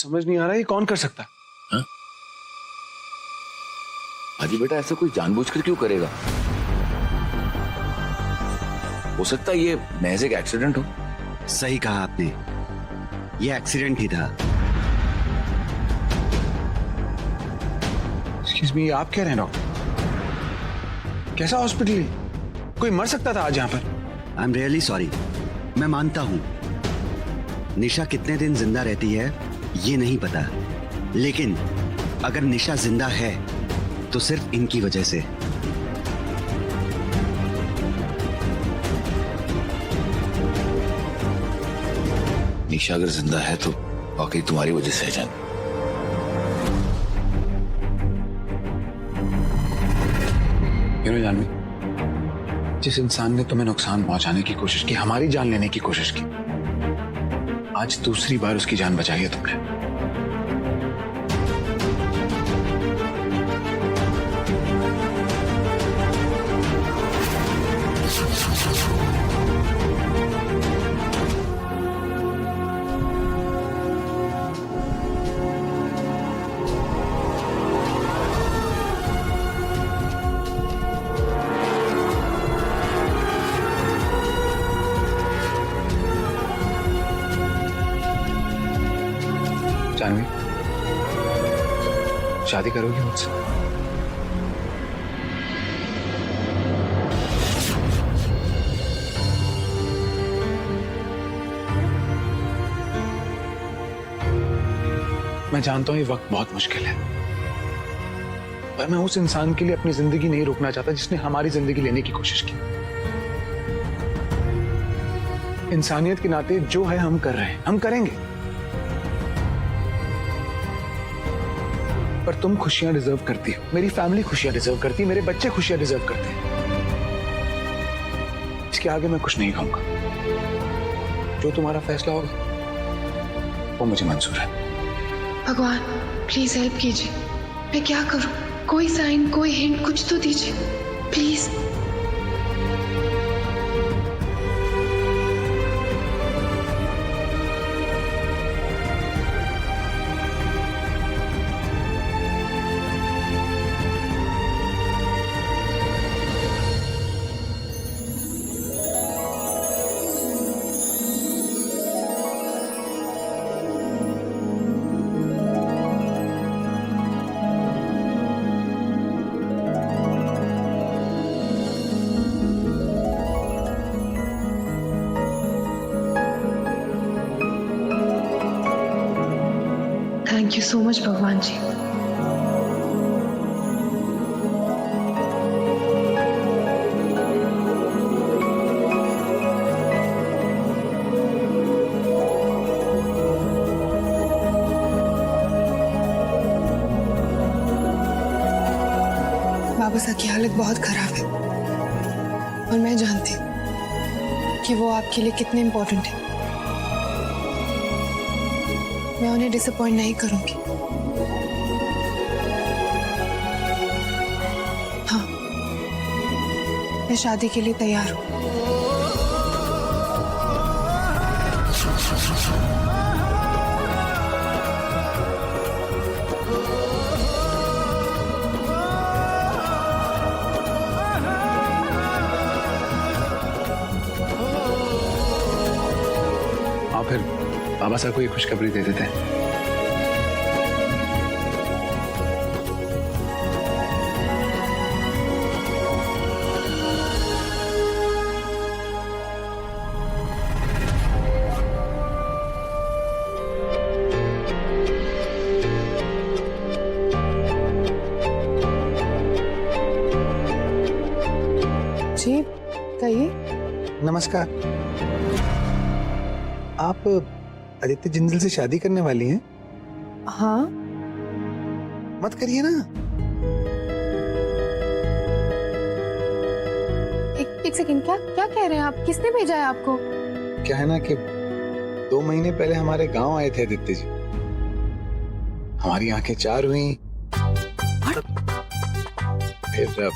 समझ नहीं आ रहा ये कौन कर सकता है? हाँ? हाजी बेटा ऐसा कोई जानबूझकर क्यों करेगा? हो सकता है ये महज एक एक्सीडेंट हो। सही कहा आपने, ये एक्सीडेंट ही था। एक्सक्यूज मी, आप कह रहे हैं डॉक्टर? कैसा हॉस्पिटल है? कोई मर सकता था आज यहाँ पर। I am really sorry. मैं मानता हूं निशा कितने दिन जिंदा रहती है ये नहीं पता, लेकिन अगर निशा जिंदा है तो सिर्फ इनकी वजह से। निशा अगर जिंदा है तो वाकई तुम्हारी वजह से है जान। जानवी, जिस इंसान ने तुम्हें नुकसान पहुंचाने की कोशिश की, हमारी जान लेने की कोशिश की, आज दूसरी बार उसकी जान बचाई है तुमने। जानवी, शादी करोगी मुझसे? मैं जानता हूं ये वक्त बहुत मुश्किल है, पर मैं उस इंसान के लिए अपनी जिंदगी नहीं रोकना चाहता जिसने हमारी जिंदगी लेने की कोशिश की। इंसानियत के नाते जो है हम कर रहे हैं, हम करेंगे। पर तुम खुशियां डिजर्व करती हो, मेरी फैमिली खुशियां डिजर्व करती है, मेरे बच्चे खुशियां डिजर्व करते हैं। इसके आगे मैं कुछ नहीं कहूंगा। जो तुम्हारा फैसला होगा वो मुझे मंजूर है। भगवान प्लीज हेल्प कीजिए। मैं क्या करूं? कोई साइन, कोई हिंट, कुछ तो दीजिए please. Thank you so much भगवान जी। बाबा साहब की हालत बहुत खराब है और मैं जानती हूँ कि वो आपके लिए कितने इम्पोर्टेंट है। मैं उन्हें डिसअपॉइंट नहीं करूंगी। हाँ, मैं शादी के लिए तैयार हूं। हाँ, फिर बाबा साहब को ये खुशखबरी दे देते हैं। जी कहिए। नमस्कार, आप आदित्य जिंदल से शादी करने वाली हैं? हाँ मत करिए ना। एक सेकंड, क्या क्या कह रहे हैं आप? किसने भेजा है आपको? क्या है ना कि 2 महीने पहले हमारे गांव आए थे आदित्य जी। हमारी आंखें चार हुई। फिर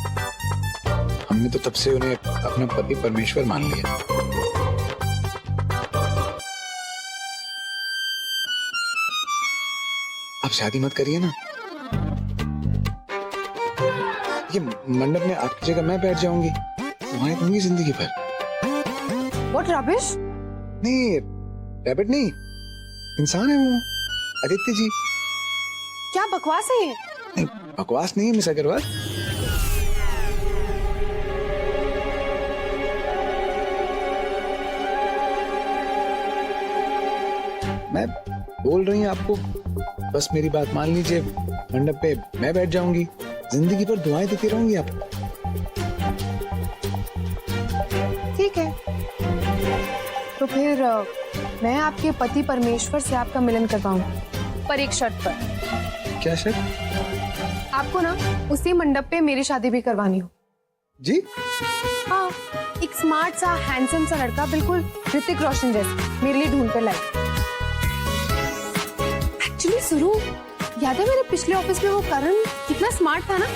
हमने तो तब से उन्हें अपना पति परमेश्वर मान लिया। आप शादी मत करिए ना। ये मंडप में आपकी जगह मैं बैठ जाऊंगी, वहां दूंगी जिंदगी भर। What rubbish? नहीं, रैबिट नहीं, इंसान है वो, आदित्य जी। क्या बकवास है ये? नहीं, बकवास नहीं है मिस अग्रवाल। मैं बोल रही हूँ आपको, बस मेरी बात मान लीजिए। मंडप पे मैं बैठ जाऊंगी, जिंदगी भर दुआएं देती रहूंगी आपको। ठीक है, तो फिर मैं आपके पति परमेश्वर से आपका मिलन करवाऊंगी, पर एक शर्त पर। क्या शर्त? आपको ना उसी मंडप पे मेरी शादी भी करवानी हो। जी? हाँ, एक स्मार्ट सा हैंडसम सा लड़का, बिल्कुल ऋतिक रोशन जैसा, मेरे लिए ढूंढ कर लाए। एक्चुअली सुरू, याद है मेरे पिछले ऑफिस में वो करण कितना स्मार्ट था ना?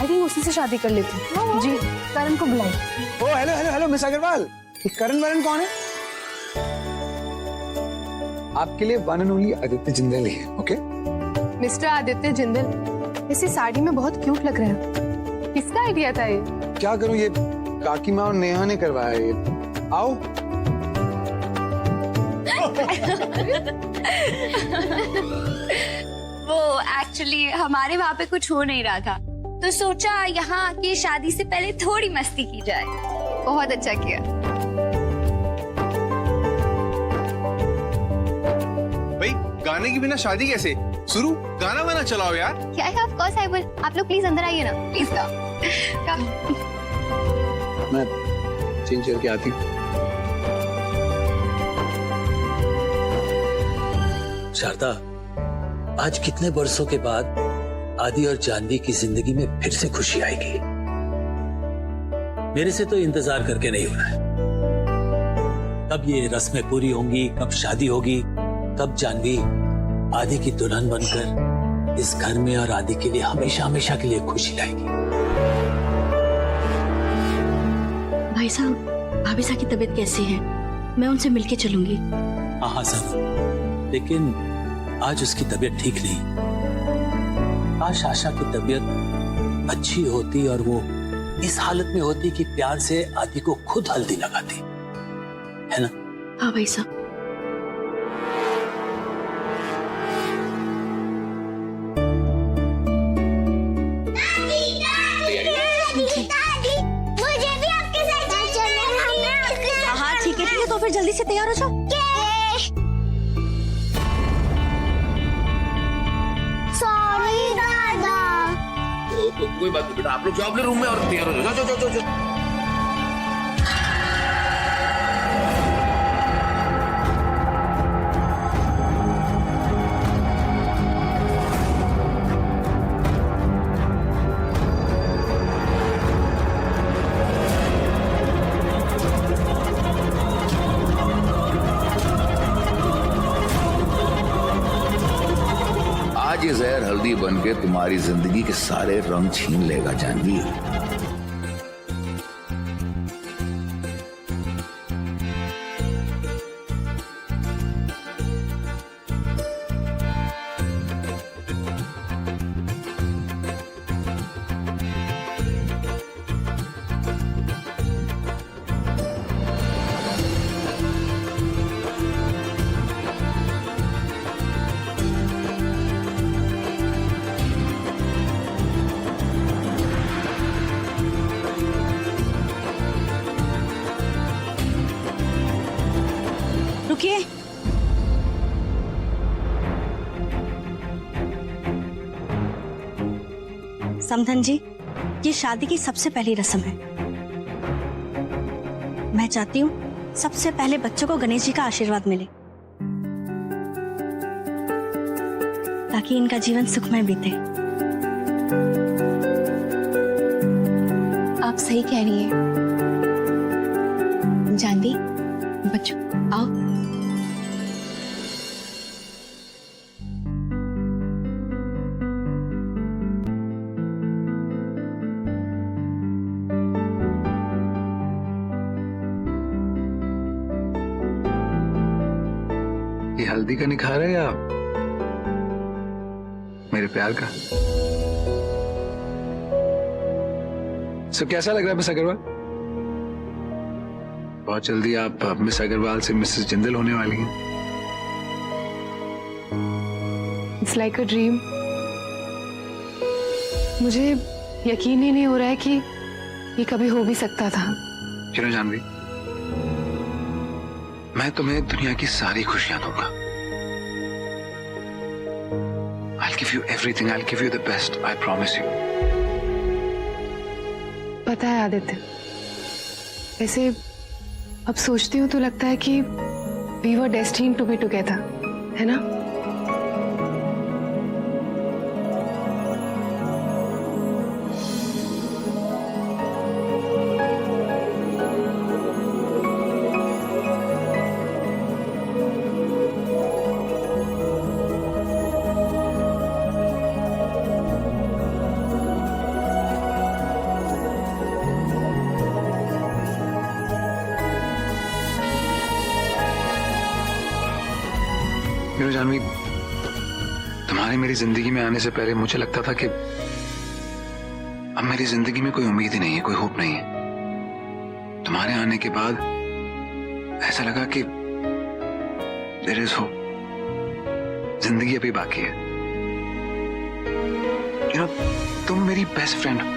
आई थिंक उसी से शादी कर लेती हूँ। जी, करण को बुलाइए। ओ hello hello hello miss Agarwal, ये करण वरण कौन है? आपके लिए one and only Aditya Jindal ही है। ओके मिस्टर आदित्य जिंदल, इसी साड़ी में बहुत क्यूट लग रहे हैं। किसका आइडिया था ये? क्या करूं, ये काकी माँ और नेहा ने करवाया ये। आओ। वो एक्चुअली हमारे वहाँ पे कुछ हो नहीं रहा था, तो सोचा यहाँ आके शादी से पहले थोड़ी मस्ती की जाए। बहुत अच्छा किया। भाई गाने के बिना शादी कैसे? शुरू गाना वाना चलाओ यार। क्या है? Of course I will. आप लोग प्लीज अंदर आइए ना, प्लीज कम। मैं चेंज करके आती हूँ। शारदा, आज कितने बरसों के बाद आदि और जानवी की जिंदगी में फिर से खुशी आएगी। मेरे से तो इंतजार करके नहीं हो रहा है। कब ये रस्में पूरी होंगी, कब शादी होगी, कब जानवी आदि की दुल्हन बनकर इस घर में और आदि के लिए हमेशा हमेशा के लिए खुशी लाएगी। भाई साहब, भाभी साहब की तबीयत कैसी है? मैं उनसे मिलके चलूंगी। हाँ सब, लेकिन आज उसकी तबीयत ठीक नहीं। काश आशा की तबीयत अच्छी होती और वो इस हालत में होती कि प्यार से आदि को खुद हल्दी लगाती, है ना? हाँ भाई साहब। हाँ ठीक है, तो फिर जल्दी से तैयार हो जाओ। कोई बात नहीं बेटा, आप लोग जाओ अपने रूम में और तैयार हो जाओ। जाओ जाओ जाओ। आज ये जहर हल्दी बनके तुम्हारी जिंदगी के सारे रंग छीन लेगा जानवी। रुकिए। समधन जी, ये शादी की सबसे पहली रस्म है। मैं चाहती हूँ सबसे पहले बच्चों को गणेश जी का आशीर्वाद मिले, ताकि इनका जीवन सुखमय बीते। आप सही कह रही हैं। जानवी, बच्चों आओ। ये हल्दी का निखार है या मेरे प्यार का। सब कैसा लग रहा है मिस अग्रवाल? बहुत जल्दी आप मिस अग्रवाल से मिसेस जिंदल होने वाली हैं। It's like a dream. मुझे यकीन ही नहीं हो रहा है कि ये कभी हो भी सकता था। चलो जानवी, मैं तुम्हें दुनिया की सारी खुशियां दूंगा। I'll give you everything. I'll give you the best. I promise you. पता है आदित्य, वैसे अब सोचती हूँ तो लगता है कि we were destined to be together, है ना? जानवी, तुम्हारे मेरी जिंदगी में आने से पहले मुझे लगता था कि अब मेरी जिंदगी में कोई उम्मीद ही नहीं है, कोई होप नहीं है। तुम्हारे आने के बाद ऐसा लगा कि देयर इज होप, जिंदगी अभी बाकी है। तुम मेरी बेस्ट फ्रेंड हो,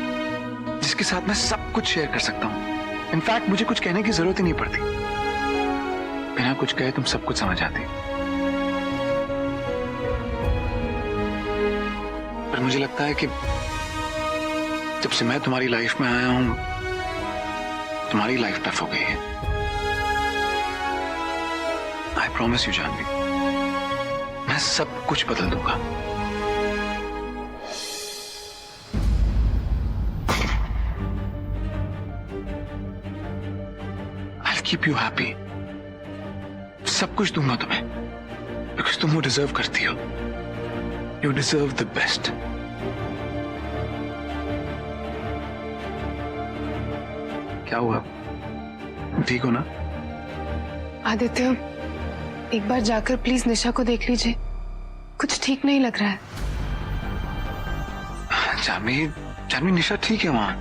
जिसके साथ मैं सब कुछ शेयर कर सकता हूँ। इनफैक्ट मुझे कुछ कहने की जरूरत ही नहीं पड़ती, बिना कुछ कहे तुम सब कुछ समझ आती। पर मुझे लगता है कि जब से मैं तुम्हारी लाइफ में आया हूं, तुम्हारी लाइफ टफ हो गई है। आई प्रॉमिस यू जानवी, मैं सब कुछ बदल दूंगा। I'll keep you happy, सब कुछ दूंगा तुम्हें, बिकॉज तुम वो डिजर्व करती हो। You deserve the best. क्या हुआ? ठीक हो ना? आदित्य, एक बार जाकर प्लीज निशा को देख लीजिए, कुछ ठीक नहीं लग रहा है। जानवी निशा ठीक है वहां,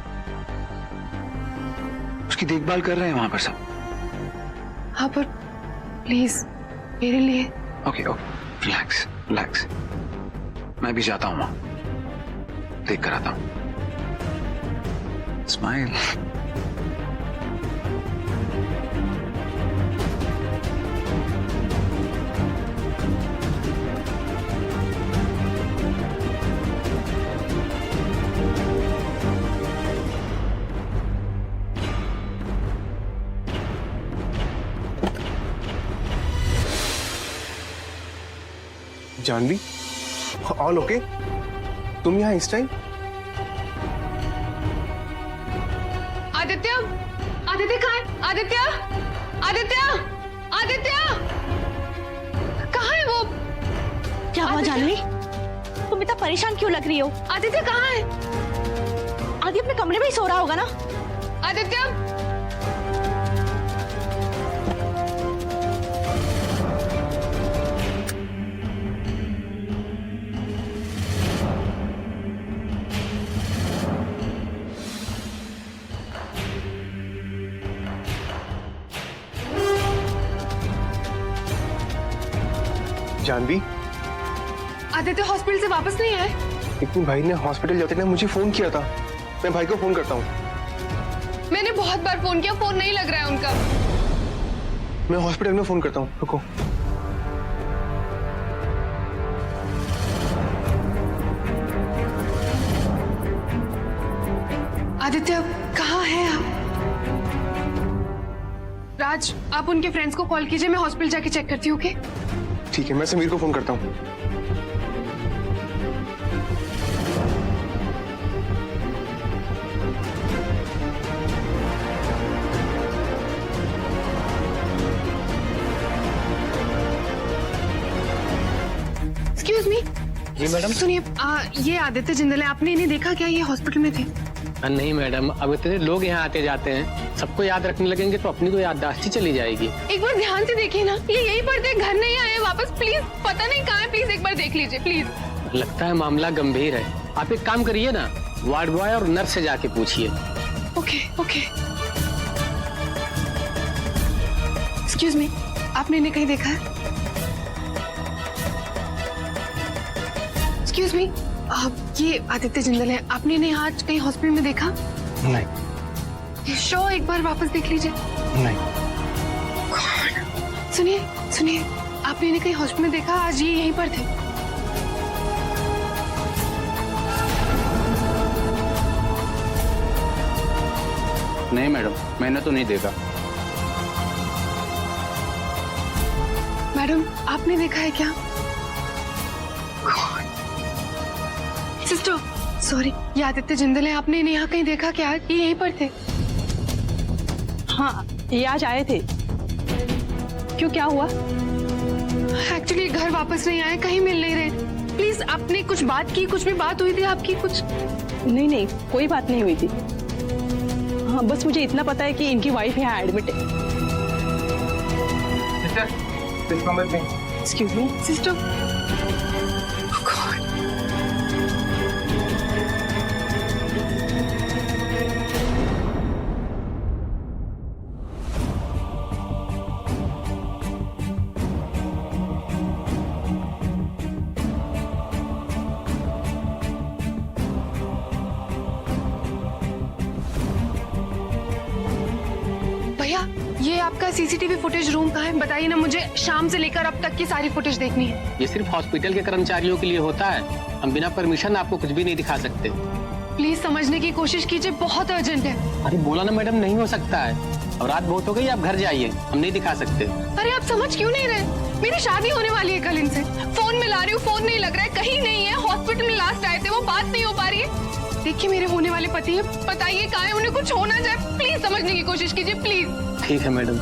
उसकी देखभाल कर रहे हैं वहां पर सब। हाँ पर प्लीज मेरे लिए। ओके, रिलैक्स रिलैक्स, मैं भी जाता हूं वहां, देख कर आता हूं। स्माइल। Janhvi, all okay? तुम यहाँ इस टाइम? आदित्य, आदित्य कहाँ है? आदित्य, आदित्य, आदित्य, कहाँ है वो? क्या हुआ जानवी? तुम इतना परेशान क्यों लग रही हो? आदित्य कहाँ है? आदि अपने कमरे में ही सो रहा होगा ना? आदित्य, जानवी, आदित्य हॉस्पिटल से वापस नहीं आए? लेकिन भाई ने हॉस्पिटल जाते ना मुझे फोन किया था। मैं भाई को फोन करता हूँ। मैंने बहुत बार फोन किया, फोन नहीं लग रहा है उनका। मैं हॉस्पिटल में फोन करता हूँ, रुको। आदित्य कहाँ है आप? राज, आप उनके फ्रेंड्स को कॉल कीजिए, मैं हॉस्पिटल जाके चेक करती हूँ। ओके? ठीक है, मैं समीर को फोन करता हूँ। Excuse me. जी मैडम। सुनिए, ये आदित्य जिंदल है, आपने इन्हें देखा क्या? ये हॉस्पिटल में थे। नहीं मैडम, अब इतने लोग यहाँ आते जाते हैं, सबको याद रखने लगेंगे तो अपनी तो याददाश्त ही चली जाएगी। एक बार ध्यान से देखिए ना, ये यही पढ़ते, घर नहीं आए वापस। प्लीज, पता नहीं कहाँ है, प्लीज एक बार देख लीजिए प्लीज। लगता है मामला गंभीर है। आप एक काम करिए ना, वार्ड बॉय और नर्स से जाके पूछिए। Okay okay. एक्सक्यूज मी, आपने इन्हें कहीं देखा है? एक्सक्यूज मी, ये आदित्य जिंदल है, आपने इन्हें आज कहीं हॉस्पिटल में देखा? नहीं। शो एक बार वापस देख लीजिए। नहीं। सुनिए सुनिए, आपने इन्हें कहीं हॉस्पिटल में देखा? आज ये यहीं पर थे। नहीं मैडम, मैंने तो नहीं देखा। मैडम, आपने देखा है क्या? सिस्टर, सॉरी, ये आदित्य जिंदल है, आपने इन्हें यहाँ कहीं देखा क्या? ये यहीं पर थे। हाँ, ये आज आए थे। क्यों, क्या हुआ? एक्चुअली घर वापस नहीं आए, कहीं मिल नहीं रहे। प्लीज, आपने कुछ बात की? कुछ भी बात हुई थी आपकी कुछ? नहीं नहीं, कोई बात नहीं हुई थी। हाँ, बस मुझे इतना पता है कि इनकी वाइफ यहाँ एडमिट है। Excuse me sister. भैया, ये आपका सीसीटीवी फुटेज रूम कहाँ है? बताइए ना मुझे, शाम से लेकर अब तक की सारी फुटेज देखनी है। ये सिर्फ हॉस्पिटल के कर्मचारियों के लिए होता है। हम बिना परमिशन आपको कुछ भी नहीं दिखा सकते। प्लीज समझने की कोशिश कीजिए, बहुत अर्जेंट है। अरे बोला ना मैडम, नहीं हो सकता है। और रात बहुत हो गई, आप घर जाइए, हम नहीं दिखा सकते। अरे आप समझ क्यों नहीं रहे? मेरी शादी होने वाली है कल इनसे। फोन मिला रही हूँ, फोन नहीं लग रहा है, कहीं नहीं है। हॉस्पिटल में लास्ट आए थे, वो बात नहीं हो पा रही है। देखिए, मेरे होने वाले पति है, बताइए कहाँ है? उन्हें कुछ होना जाए, प्लीज समझने की कोशिश कीजिए, प्लीज। ठीक है मैडम,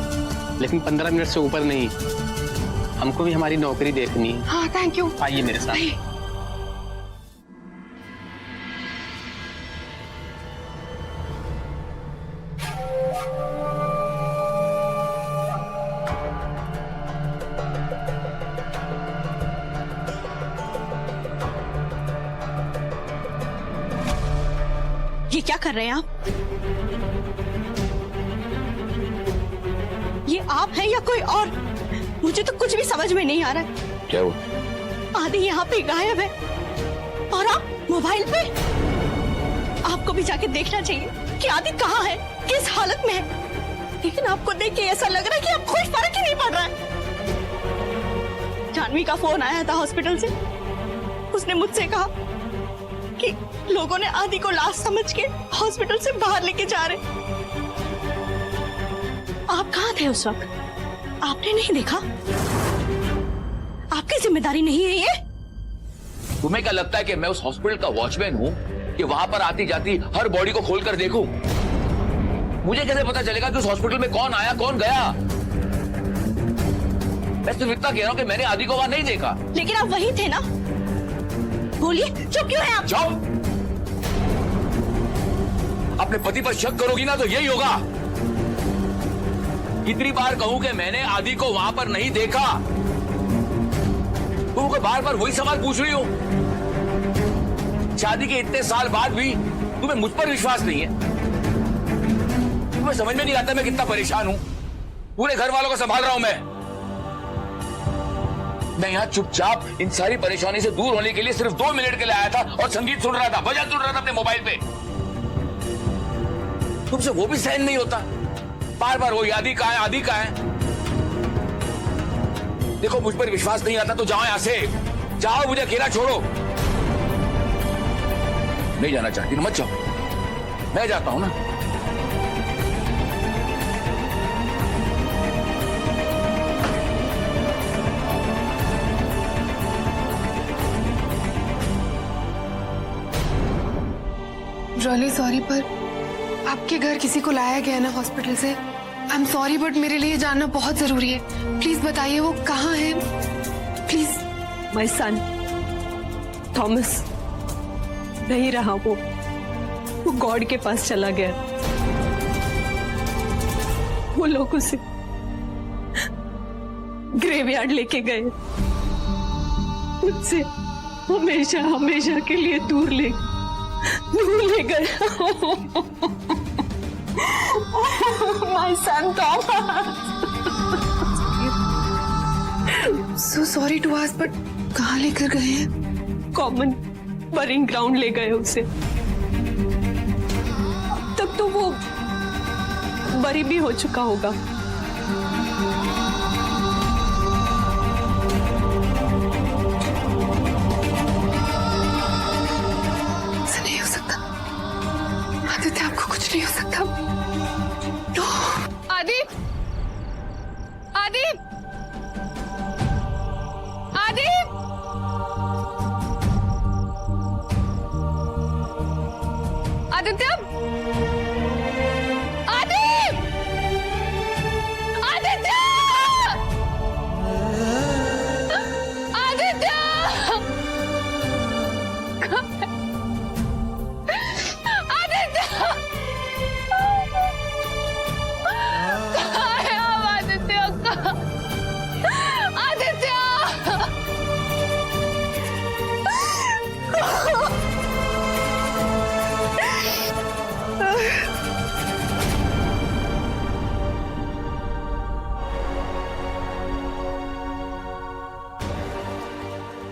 लेकिन 15 मिनट से ऊपर नहीं। हमको भी हमारी नौकरी देखनी है। हाँ, थैंक यू। आइए मेरे साथ। ये क्या कर रहे हैं आप? ये आप हैं या कोई और? मुझे तो कुछ भी समझ में नहीं आ रहा है। क्या हुआ? आदि यहाँ पे गायब है और आप मोबाइल पे। आपको भी जाके देखना चाहिए कि आदि कहाँ है, किस हालत में है। लेकिन आपको देख के ऐसा लग रहा है कि आपको कुछ फर्क ही नहीं पड़ रहा है। जानवी का फोन आया था हॉस्पिटल से। उसने मुझसे कहा कि लोगों ने आदि को लाश समझ के हॉस्पिटल से बाहर लेके जा रहे। आप कहाँ थे उस वक्त? आपने नहीं देखा? आपकी जिम्मेदारी नहीं है ये? तुम्हें क्या लगता है कि मैं उस हॉस्पिटल का वॉचमैन हूँ कि वहां पर आती जाती हर बॉडी को खोल कर देखूं? मुझे कैसे पता चलेगा कि उस हॉस्पिटल में कौन आया कौन गया? मैं सिर्फ इतना कह रहा हूँ कि मैंने आदि को वहां नहीं देखा। लेकिन आप वही थे ना? बोलिए, चुप क्यों है आप? जाओ, अपने पति पर शक करोगी ना तो यही होगा। कितनी बार कहूं कि मैंने आदि को वहां पर नहीं देखा? तुम बार बार वही सवाल पूछ रही हो। शादी के इतने साल बाद भी तुम्हें मुझ पर विश्वास नहीं है। तुम्हें समझ में नहीं आता मैं कितना परेशान हूं। पूरे घर वालों को संभाल रहा हूं मैं यहाँ चुपचाप इन सारी परेशानी से दूर होने के लिए सिर्फ 2 मिनट के लिए आया था और संगीत सुन रहा था, भजन सुन रहा था अपने मोबाइल पे। तुमसे वो भी सहन नहीं होता। बार बार वो आदि कहाँ है, आदि कहाँ है? देखो, मुझ पर विश्वास नहीं आता तो जाओ यहां से, जाओ, मुझे अकेला छोड़ो। नहीं जाना चाहती ना, मत जाओ, मैं जाता हूं ना। रियली सॉरी, पर आपके घर किसी को लाया गया ना हॉस्पिटल से? आई एम सॉरी, बट मेरे लिए जानना बहुत जरूरी है। प्लीज बताइए वो कहाँ है, प्लीज। माय सन थॉमस नहीं रहा, वो गॉड के पास चला गया। वो लोग उसे ग्रेवयार्ड लेके गए। हमेशा हमेशा के लिए दूर ले गए। My son Thomas. So sorry to ask, but कहाँ लेकर गए हैं? कॉमन बरिंग ग्राउंड ले गए उसे। तब तो वो बरी भी हो चुका होगा। ऐसा नहीं हो सकता आदित्य, आपको कुछ नहीं हो सकता। नो आदिप, आदिप, आदिप, आदित्य, आदिप, आदित्य, आदित्य, आदित्य, कहाँ है आप आदित्य? आदित्य,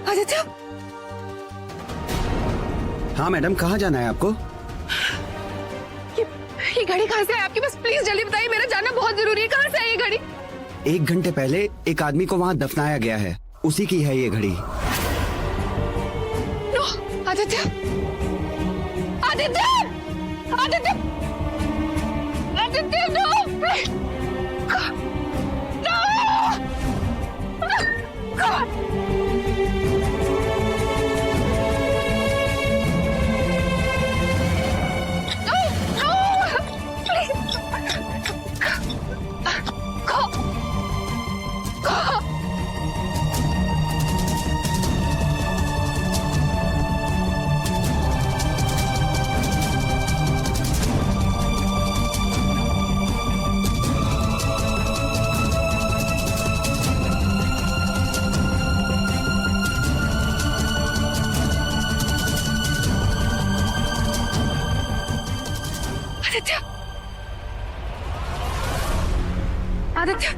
आदित्य, हाँ मैडम, कहाँ जाना है आपको? ये घड़ी कहाँ से है आपके पास? प्लीज जल्दी बताइए, मेरा जाना बहुत जरूरी है। कहाँ से है ये घड़ी? 1 घंटे पहले एक आदमी को वहाँ दफनाया गया है, उसी की है ये घड़ी। नो, आदित्य, आदित्य, आदित्य, आदित्य, नो, आदित्य, आदित्य,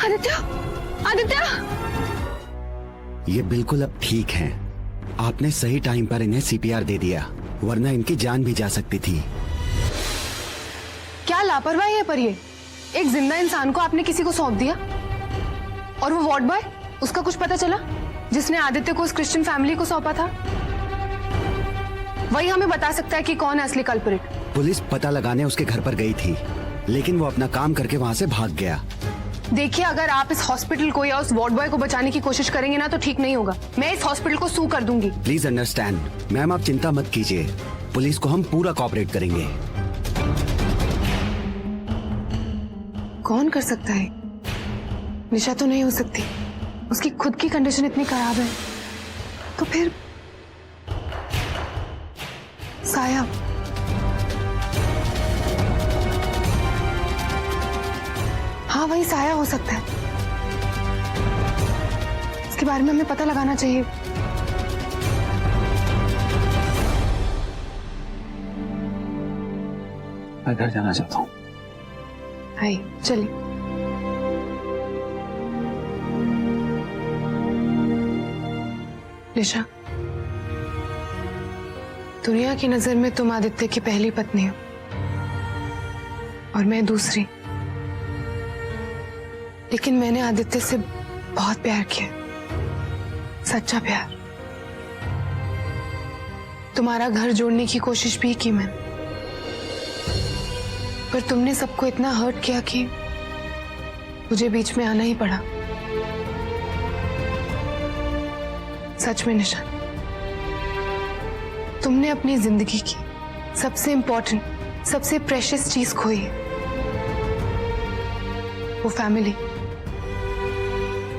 आदित्य, आदित्य, ये बिल्कुल अब ठीक हैं। आपने सही टाइम पर इन्हें सीपीआर दे दिया, वरना इनकी जान भी जा सकती थी। क्या लापरवाही है पर ये? एक जिंदा इंसान को आपने किसी को सौंप दिया। और वो वार्ड बॉय, उसका कुछ पता चला जिसने आदित्य को उस क्रिश्चियन फैमिली को सौंपा था? वही हमें बता सकता है कि कौन है असली कल्प्रिट। पुलिस पता लगाने उसके घर पर गई थी, लेकिन वो अपना काम करके वहाँ से भाग गया। देखिए, अगर आप इस हॉस्पिटल को या उस वार्ड बॉय को बचाने की कोशिश करेंगे ना तो ठीक नहीं होगा। मैं इस हॉस्पिटल को सू कर दूंगी। प्लीज अंडरस्टैंड मैम, आप चिंता मत कीजिए, पुलिस को हम पूरा कोऑपरेट करेंगे। कौन कर सकता है? निशा तो नहीं हो सकती, उसकी खुद की कंडीशन इतनी खराब है। तो फिर साया। हाँ, वही साया हो सकता है। इसके बारे में हमें पता लगाना चाहिए। मैं घर जाना चाहता हूँ। आइए, चलिए। निशा, दुनिया की नजर में तुम आदित्य की पहली पत्नी हो और मैं दूसरी। लेकिन मैंने आदित्य से बहुत प्यार किया। सच्चा प्यार। तुम्हारा घर जोड़ने की कोशिश भी की मैंने, पर तुमने सबको इतना हर्ट किया कि मुझे बीच में आना ही पड़ा। सच में निशा, तुमने अपनी जिंदगी की सबसे इंपॉर्टेंट, सबसे प्रेशियस चीज खोई है, वो फैमिली,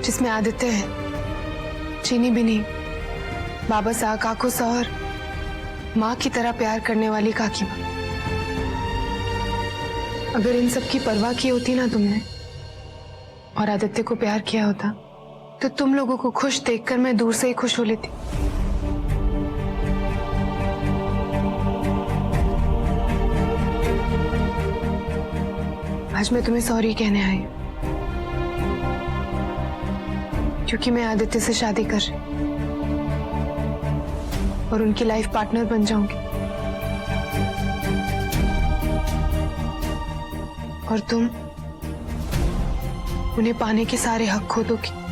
जिसमें आदित्य है, चीनी बिनी, बाबा सा, काकू सा और माँ की तरह प्यार करने वाली काकी माँ। अगर इन सब की परवाह की होती ना तुमने और आदित्य को प्यार किया होता, तो तुम लोगों को खुश देखकर मैं दूर से ही खुश हो लेती। आज मैं तुम्हें सॉरी कहने आई हूं, क्योंकि मैं आदित्य से शादी कर रही और उनकी लाइफ पार्टनर बन जाऊंगी, और तुम उन्हें पाने के सारे हक खो दोगी।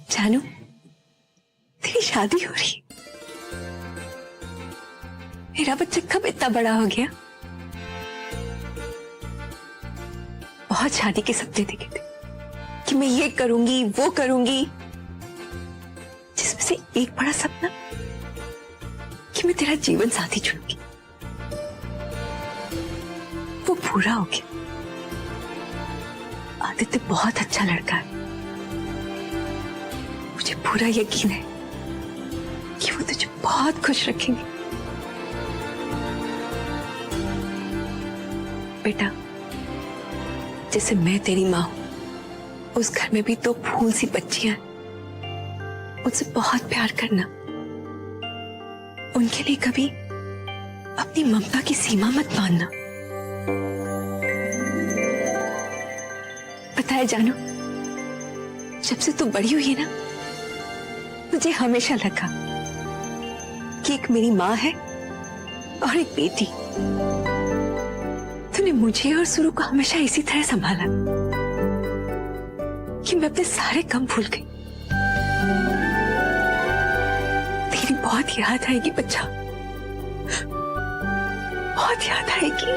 जानू, तेरी शादी हो रही, मेरा बच्चा कब इतना बड़ा हो गया। बहुत शादी के सपने देखे थे कि मैं ये करूंगी, वो करूंगी, जिसमें से एक बड़ा सपना कि मैं तेरा जीवन साथी चुनूंगी, वो पूरा हो गया। आदित्य बहुत अच्छा लड़का है, मुझे पूरा यकीन है कि वो तुझे बहुत खुश रखेंगे। बेटा, जैसे मैं तेरी माँ हूं, उस घर में भी 2 फूल सी बच्चियां हैं, उनसे बहुत प्यार करना, उनके लिए कभी अपनी ममता की सीमा मत मानना। पता है जानू, जब से तू बड़ी हुई है ना, मुझे हमेशा लगा कि एक मेरी माँ है और एक बेटी। तूने मुझे और सुरु को हमेशा इसी तरह संभाला कि मैं अपने सारे गम भूल गई। तेरी बहुत याद आएगी बच्चा, बहुत याद आएगी।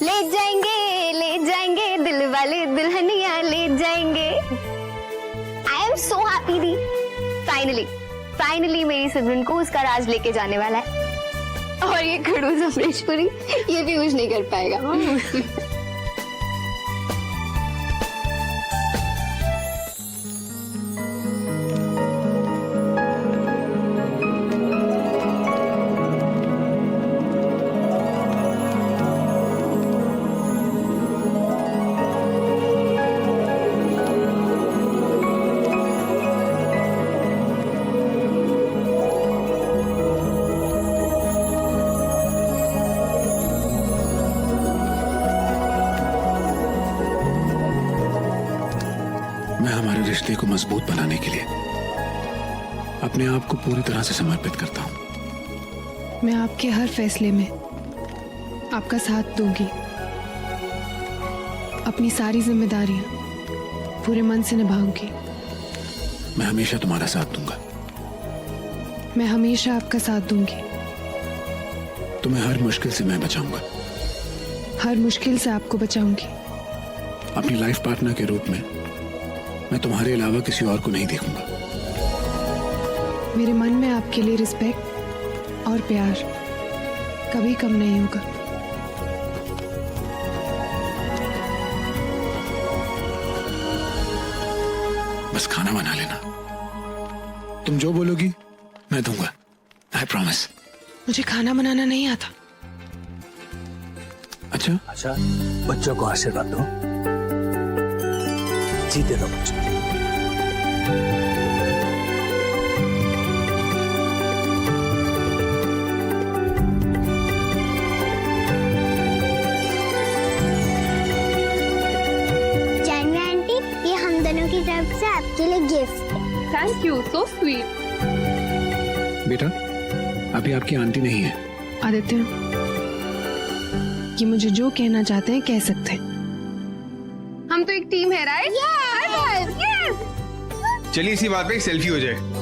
ले जाएंगे दिल वाले दुल्हनिया ले जाएंगे। I am so happy the, finally मेरी सिमरन को उसका राज लेके जाने वाला है, और ये खड़ूस अमरीशपुरी ये भी कुछ नहीं कर पाएगा। रिश्ते को मजबूत बनाने के लिए अपने आप को पूरी तरह से समर्पित करता हूं। मैं आपके हर फैसले में आपका साथ दूंगी, अपनी सारी जिम्मेदारियां पूरे मन से निभाऊंगी। मैं हमेशा तुम्हारा साथ दूंगा। मैं हमेशा आपका साथ दूंगी। तुम्हें हर मुश्किल से मैं बचाऊंगा। हर मुश्किल से आपको बचाऊंगी। अपनी लाइफ पार्टनर के रूप में मैं तुम्हारे अलावा किसी और को नहीं देखूंगा। मेरे मन में आपके लिए रिस्पेक्ट और प्यार कभी कम नहीं होगा। बस खाना बना लेना। तुम जो बोलोगी मैं दूंगा। I promise. मुझे खाना बनाना नहीं आता। अच्छा, अच्छा, बच्चों को आशीर्वाद दो, जीते रहो बच्चों। जानवी आंटी, ये हम दोनों की तरफ से आपके लिए gift. Thank you, so sweet. बेटा अभी आपकी आंटी नहीं है। आदित्य, ये मुझे जो कहना चाहते हैं कह सकते हैं। हम तो एक टीम है, राइट? चलिए इसी बात पे एक सेल्फी हो जाए।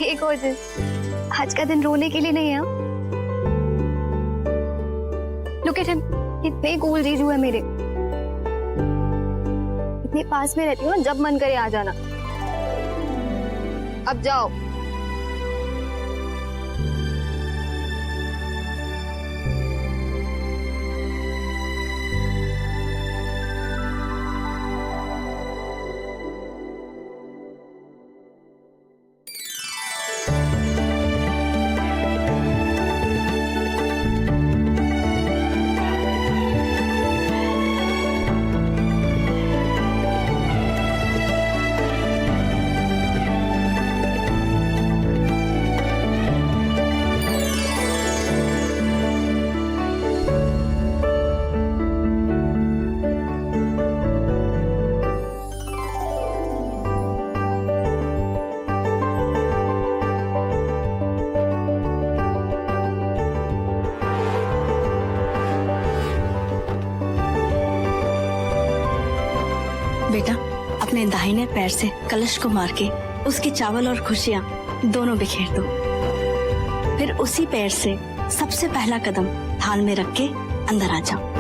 एक और दिन, आज का दिन रोने के लिए नहीं है। लुक एट हिम, कितने कूल जीजू है मेरे। इतने पास में रहती हूँ ना, जब मन करे आ जाना। अब जाओ। बेटा, अपने दाहिने पैर से कलश को मार के उसके चावल और खुशियाँ दोनों बिखेर दो। फिर उसी पैर से सबसे पहला कदम थाल में रख के अंदर आ जाओ।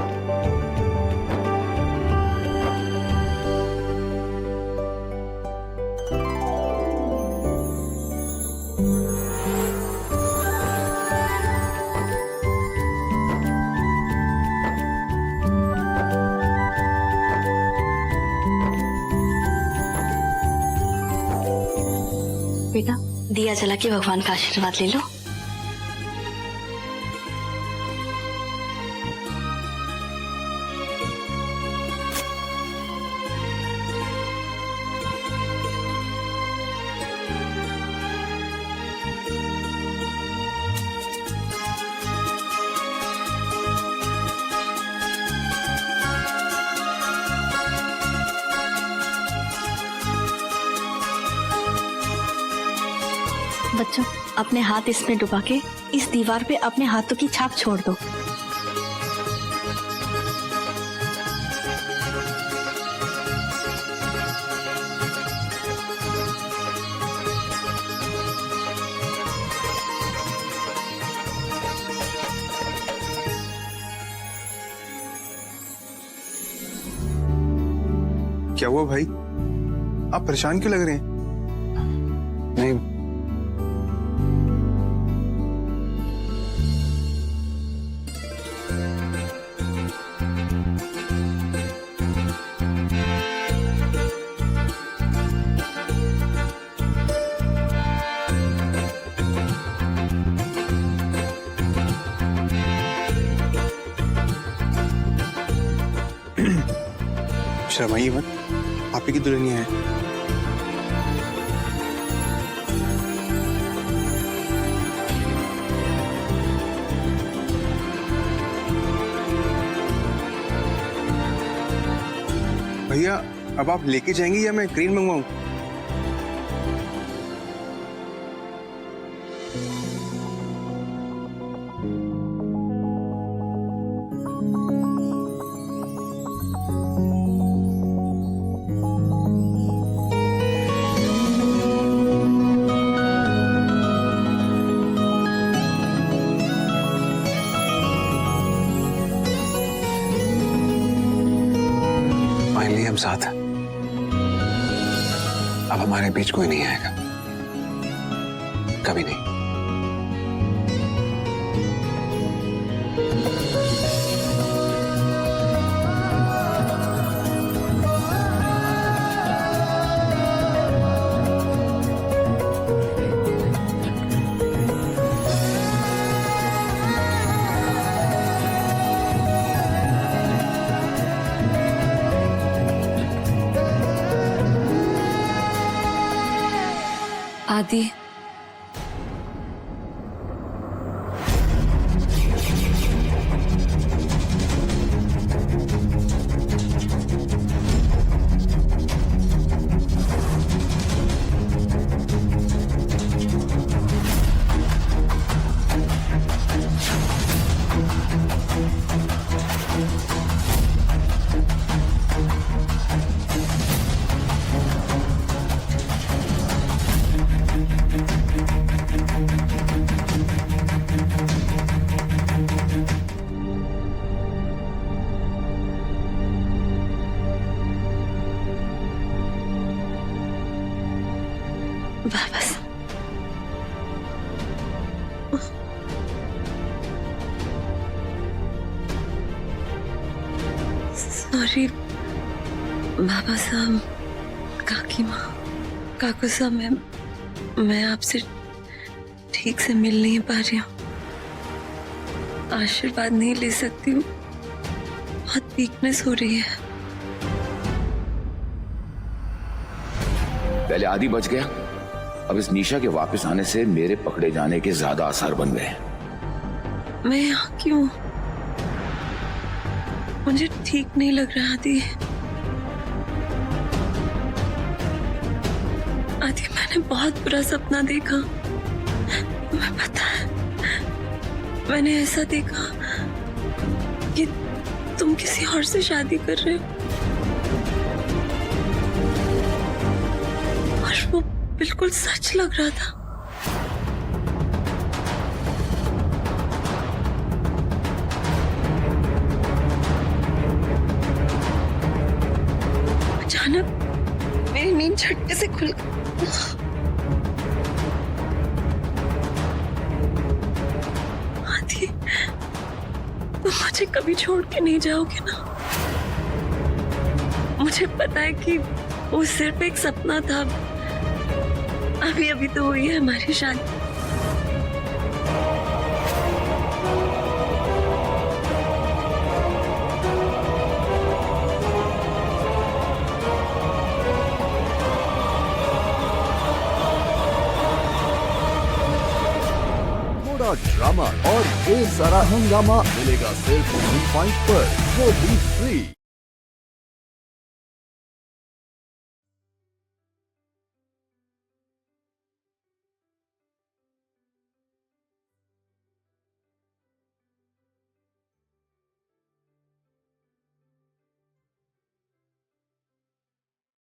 बेटा, दिया जला के भगवान का आशीर्वाद ले लो। बच्चों, अपने हाथ इसमें डुबा के इस दीवार पे अपने हाथों की छाप छोड़ दो। क्या हुआ भाई? आप परेशान क्यों लग रहे हैं? नहीं, शर्माइए मत, आप ही की दुल्हनिया है। भैया अब आप लेके जाएंगे या मैं क्रेन मंगवाऊं? फाइनली हम साथ हैं। अब हमारे बीच कोई नहीं आएगा, कभी नहीं। आदि, वापस सॉरी बाबा साहब, काकी माँ, काकू साहब, मैं आपसे ठीक से मिल नहीं पा रही हूँ, आशीर्वाद नहीं ले सकती हूँ, बहुत वीकनेस हो रही है। पहले आदि बच गया, अब इस निशा के वापस आने से मेरे पकड़े जाने के ज्यादा आसार बन गए हैं। मैं यहाँ क्यों? मुझे ठीक नहीं लग रहा आदि। आदि, मैंने बहुत बुरा सपना देखा। तुम्हें पता है, मैंने ऐसा देखा कि तुम किसी और से शादी कर रहे हो, और वो बिल्कुल सच लग रहा था। अचानक मेरी नींद झटके से खुल गई। आदि, तुम मुझे कभी छोड़ के नहीं जाओगे ना? मुझे पता है कि वो सिर्फ एक सपना था। अभी अभी तो हुई है हमारी शादी। थोड़ा ड्रामा और ढेर सारा हंगामा मिलेगा सिर्फ 1 पॉइंट पर, वो भी फ्री।